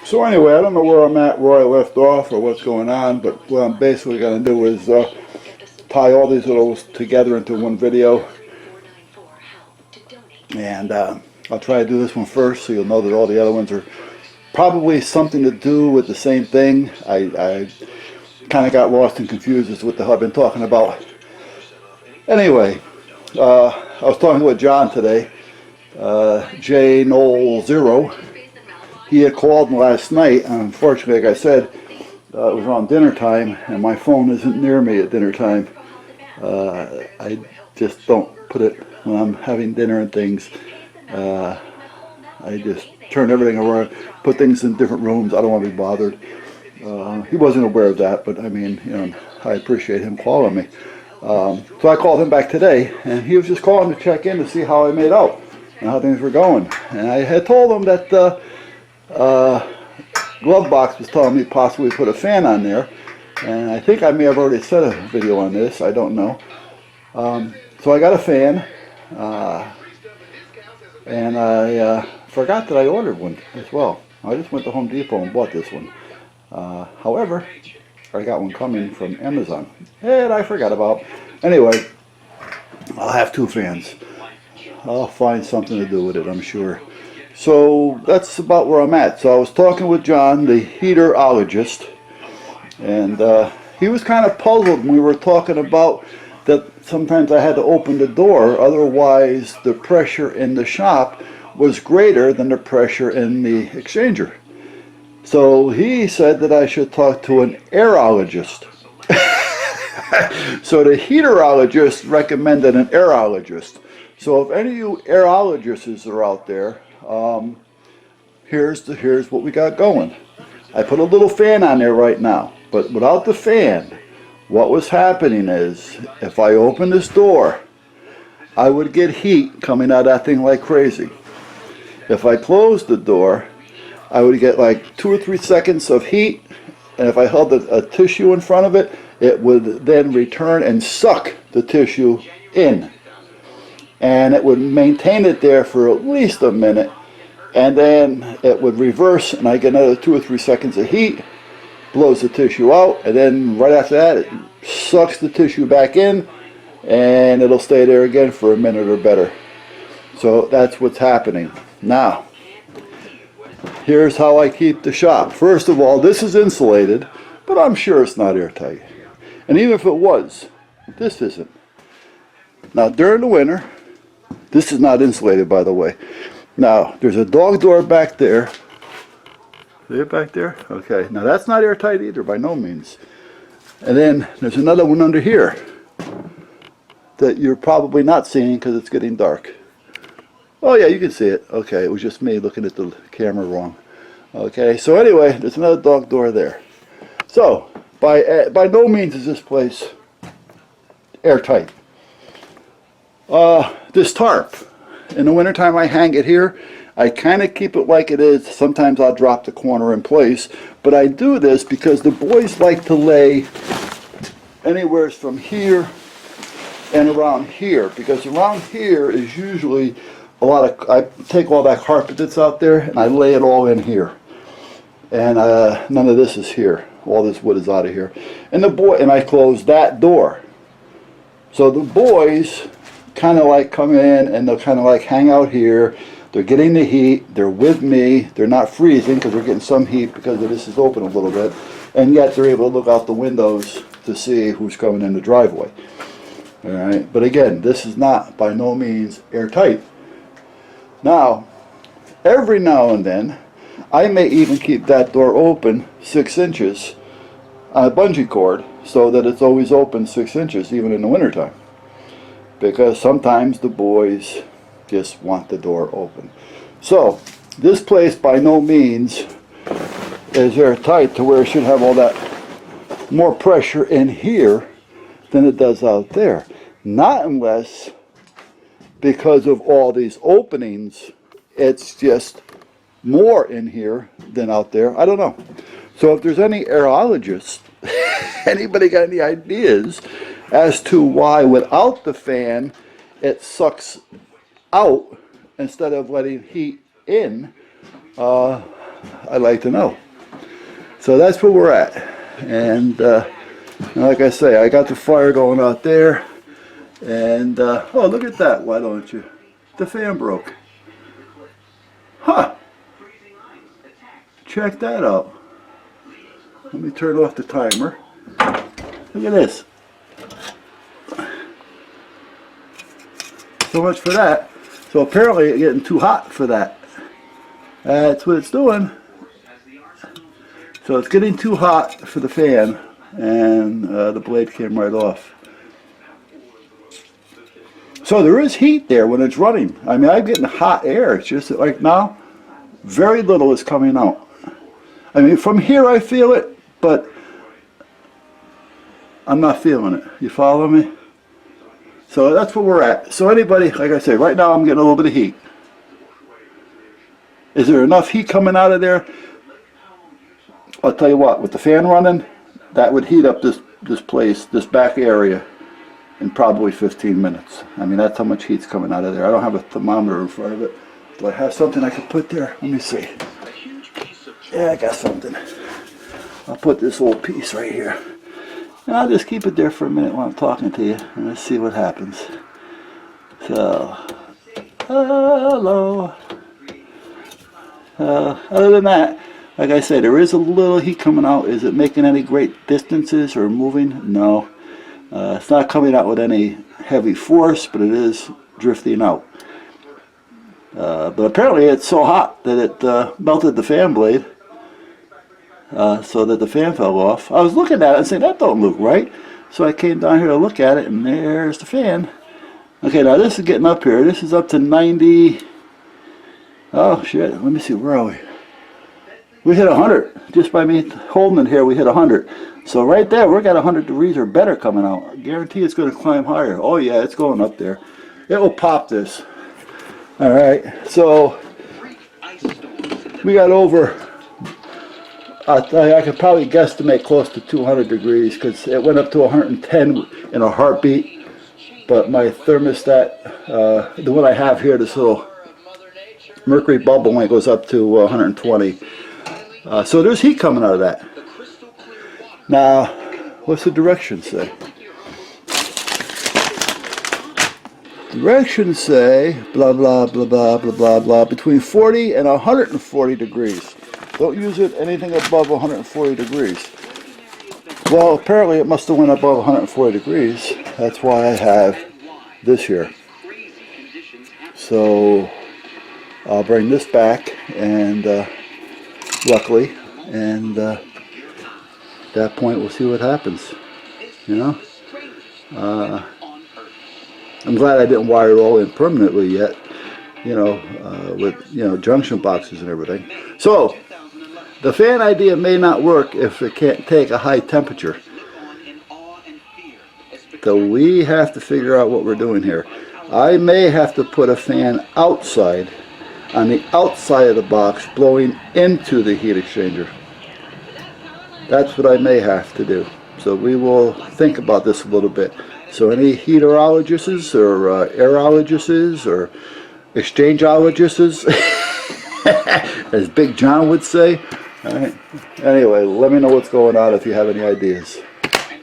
So anyway, I don't know where I'm at, where I left off, or what's going on, but what I'm basically going to do is tie all these little together into one video. And I'll try to do this one first, so you'll know that all the other ones are probably something to do with the same thing. I kind of got lost and confused as to what the hell I've been talking about. Anyway, I was talking with John today, J Knoll 0. He had called last night, and unfortunately, like I said, it was around dinner time, and my phone isn't near me at dinner time. I just don't put it when I'm having dinner and things. I just turn everything around, put things in different rooms. I don't want to be bothered. He wasn't aware of that, but I mean, you know, I appreciate him calling me. So I called him back today, and he was just calling to check in to see how I made out and how things were going. And I had told him that glove box was telling me possibly put a fan on there, and I think I may have already said a video on this. I don't know. So I got a fan, and I forgot that I ordered one as well. I just went to Home Depot and bought this one. However, I got one coming from Amazon, and I forgot about. Anyway, I'll have two fans. I'll find something to do with it, I'm sure. So that's about where I'm at. So I was talking with John, the heaterologist, and he was kind of puzzled when we were talking about that sometimes I had to open the door, otherwise the pressure in the shop was greater than the pressure in the exchanger. So he said that I should talk to an aerologist. So the heaterologist recommended an aerologist. So if any of you aerologists are out there, here's what we got going. I put a little fan on there right now, but without the fan, what was happening is if I opened this door, I would get heat coming out of that thing like crazy. If I closed the door, I would get like 2 or 3 seconds of heat, and if I held a tissue in front of it, it would then return and suck the tissue in. And it would maintain it there for at least a minute, and then it would reverse, and I get another 2 or 3 seconds of heat, blows the tissue out, and then right after that it sucks the tissue back in, and it'll stay there again for a minute or better. So that's what's happening. Now, here's how I keep the shop. First of all, this is insulated, but I'm sure it's not airtight. And even if it was, this isn't. Now during the winter, this is not insulated, by the way. Now, there's a dog door back there. See it back there? Okay. Now, that's not airtight either, by no means. And then there's another one under here that you're probably not seeing because it's getting dark. Oh, yeah, you can see it. Okay, it was just me looking at the camera wrong. Okay, so anyway, there's another dog door there. So, by no means is this place airtight. This tarp, in the wintertime I hang it here. I kind of keep it like it is. Sometimes I'll drop the corner in place, but I do this because the boys like to lay anywhere from here and around here, because around here is usually a lot of, I take all that carpet that's out there and I lay it all in here, and none of this is here. All this wood is out of here, and I close that door, so the boys kind of like come in and they'll kind of like hang out here. They're getting the heat, they're with me, they're not freezing because they're getting some heat because this is open a little bit, and yet they're able to look out the windows to see who's coming in the driveway. Alright, but again, this is not by no means airtight. Now, every now and then, I may even keep that door open 6 inches on a bungee cord so that it's always open 6 inches even in the wintertime. Because sometimes the boys just want the door open. So this place by no means is airtight to where it should have all that more pressure in here than it does out there. Not unless, because of all these openings, it's just more in here than out there. I don't know. So if there's any aerologists, anybody got any ideas as to why without the fan it sucks out instead of letting heat in, I'd like to know. So that's where we're at. And like I say, I got the fire going out there. And, oh, look at that, why don't you? The fan broke. Huh. Check that out. Let me turn off the timer. Look at this. So much for that. So apparently it's getting too hot for that. That's what it's doing. So it's getting too hot for the fan, and the blade came right off. So there is heat there when it's running. I mean, I'm getting hot air. It's just that, like now, very little is coming out. I mean, from here I feel it, but I'm not feeling it. You follow me? So that's where we're at. So anybody, like I say, right now I'm getting a little bit of heat. Is there enough heat coming out of there? I'll tell you what, with the fan running, that would heat up this place, this back area, in probably 15 minutes. I mean, that's how much heat's coming out of there. I don't have a thermometer in front of it. Do I have something I can put there? Let me see. Yeah, I got something. I'll put this old piece right here. And I'll just keep it there for a minute while I'm talking to you, and let's see what happens. So, hello. Other than that, like I said, there is a little heat coming out. Is it making any great distances or moving? No. It's not coming out with any heavy force, but it is drifting out. But apparently it's so hot that it melted the fan blade, so that the fan fell off. I was looking at it and saying, that don't look right. So I came down here to look at it, and there's the fan. Okay, now this is getting up here. This is up to 90. Oh, shit. Let me see. Where are we? We hit 100. Just by me holding it here, we hit 100. So right there, we're got 100 degrees or better coming out. I guarantee it's going to climb higher. Oh, yeah, it's going up there. It will pop this. All right. So we got over, I could probably guesstimate close to 200 degrees because it went up to 110 in a heartbeat. But my thermostat, the one I have here, this little mercury bubble when it goes up to 120. So there's heat coming out of that. Now, what's the directions say? Directions say blah blah blah blah blah blah blah between 40 and 140 degrees. Don't use it anything above 140 degrees. Well, apparently it must have went above 140 degrees. That's why I have this here. So I'll bring this back, and luckily, and at that point we'll see what happens. You know, I'm glad I didn't wire it all in permanently yet. You know, with junction boxes and everything. So the fan idea may not work if it can't take a high temperature. So we have to figure out what we're doing here. I may have to put a fan outside, on the outside of the box, blowing into the heat exchanger. That's what I may have to do. So we will think about this a little bit. So any heaterologists or aerologists or exchangeologists, as Big John would say. All right. Anyway, let me know what's going on if you have any ideas.